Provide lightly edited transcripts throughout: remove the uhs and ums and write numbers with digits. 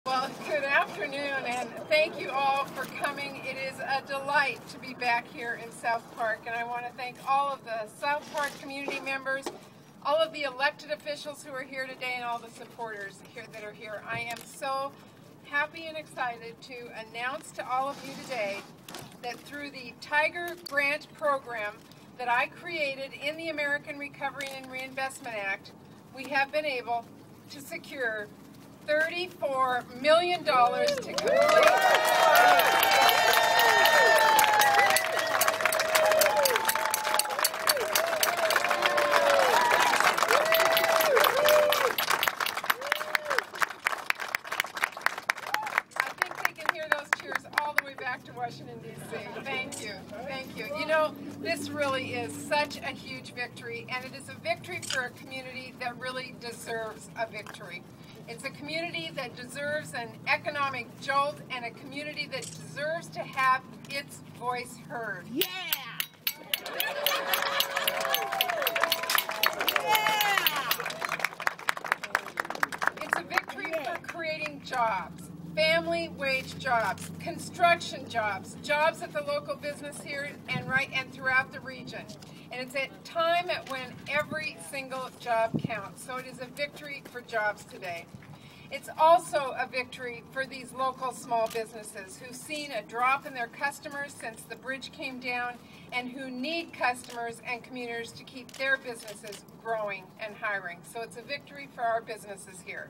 Well, good afternoon, and thank you all for coming. It is a delight to be back here in South Park, and I want to thank all of the South Park community members, all of the elected officials who are here today, and all the supporters that are here. I am so happy and excited to announce to all of you today that through the Tiger Grant program that I created in the American Recovery and Reinvestment Act, we have been able to secure $34 million to complete. Washington, D.C. Thank you. Thank you. You know, this really is such a huge victory, and it is a victory for a community that really deserves a victory. It's a community that deserves an economic jolt and a community that deserves to have its voice heard. Yeah! It's a victory for creating jobs. Family wage jobs, construction jobs, jobs at the local business here and throughout the region. And it's a time when every single job counts. So it is a victory for jobs today. It's also a victory for these local small businesses who've seen a drop in their customers since the bridge came down and who need customers and commuters to keep their businesses growing and hiring. So it's a victory for our businesses here.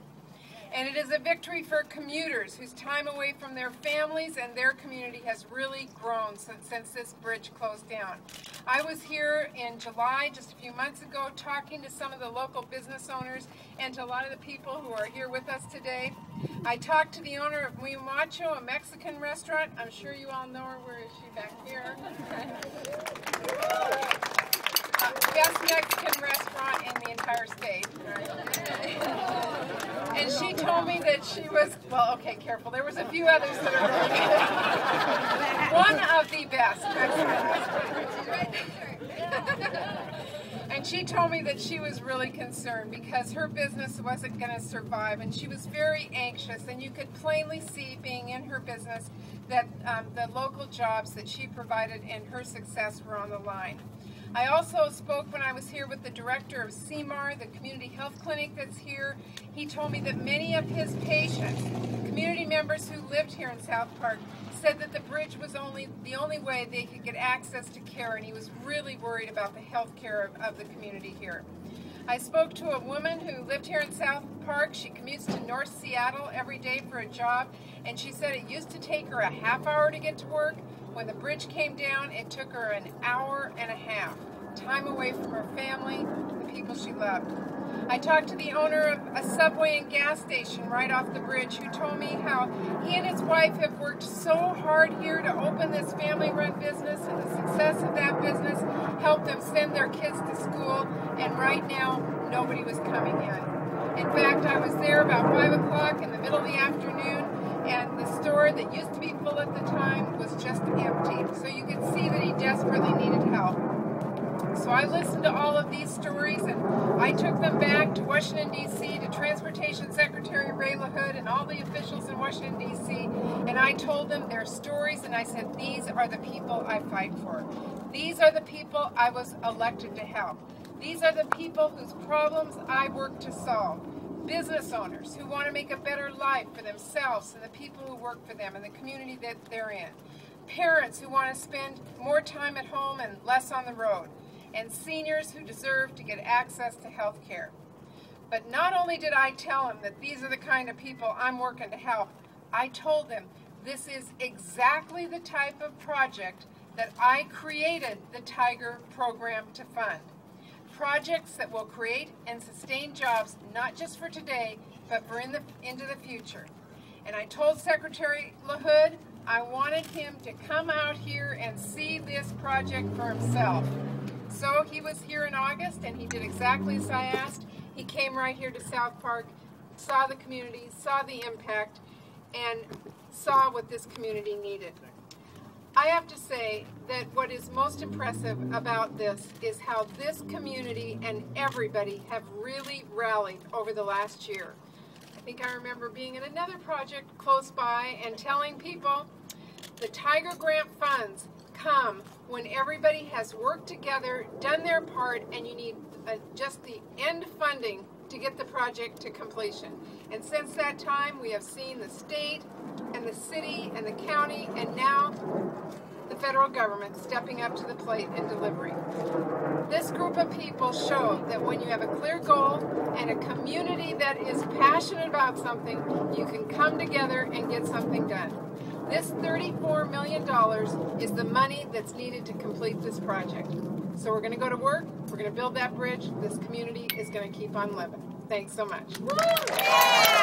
And it is a victory for commuters whose time away from their families and their community has really grown since this bridge closed down. I was here in July, just a few months ago, talking to some of the local business owners and to a lot of the people who are here with us today. I talked to the owner of Muy Macho, a Mexican restaurant. I'm sure you all know her. Where is she? Back here. Best Mexican restaurant in the entire state. And she told me that she was, well, okay, careful. There was a few others that are really good. One of the best Mexican restaurants. And she told me that she was really concerned because her business wasn't going to survive, and she was very anxious, and you could plainly see, being in her business, that the local jobs that she provided and her success were on the line. I also spoke when I was here with the director of CMAR, the community health clinic that's here. He told me that many of his patients, community members who lived here in South Park, said that the bridge was the only way they could get access to care, and he was really worried about the health care of the community here. I spoke to a woman who lived here in South Park. She commutes to North Seattle every day for a job, and she said it used to take her a half hour to get to work. When the bridge came down, it took her an hour and a half. Time away from her family, the people she loved. I talked to the owner of a Subway and gas station right off the bridge who told me how he and his wife have worked so hard here to open this family-run business, and the success of that business helped them send their kids to school, and right now nobody was coming in. In fact, I was there about 5 o'clock in the middle of the afternoon, and the store that used to be full at the time was just empty. So you could see that he desperately needed help. So I listened to all of these stories, and I took them back to Washington, D.C., to Transportation Secretary Ray LaHood and all the officials in Washington, D.C., and I told them their stories, and I said, these are the people I fight for. These are the people I was elected to help. These are the people whose problems I work to solve. Business owners who want to make a better life for themselves and the people who work for them and the community that they're in. Parents who want to spend more time at home and less on the road. And seniors who deserve to get access to health care. But not only did I tell them that these are the kind of people I'm working to help, I told them this is exactly the type of project that I created the Tiger program to fund. Projects that will create and sustain jobs not just for today, but for into the future. And I told Secretary LaHood I wanted him to come out here and see this project for himself. So he was here in August, and he did exactly as I asked. He came right here to South Park, saw the community, saw the impact, and saw what this community needed. I have to say that what is most impressive about this is how this community and everybody have really rallied over the last year. think I remember being in another project close by and telling people the Tiger Grant funds come when everybody has worked together, done their part, and you need just the end funding to get the project to completion. And since that time, we have seen the state and the city and the county and now the federal government stepping up to the plate and delivering. This group of people show that when you have a clear goal and a community that is passionate about something, you can come together and get something done. This $34 million is the money that's needed to complete this project. So we're going to go to work, we're going to build that bridge, this community is going to keep on living. Thanks so much.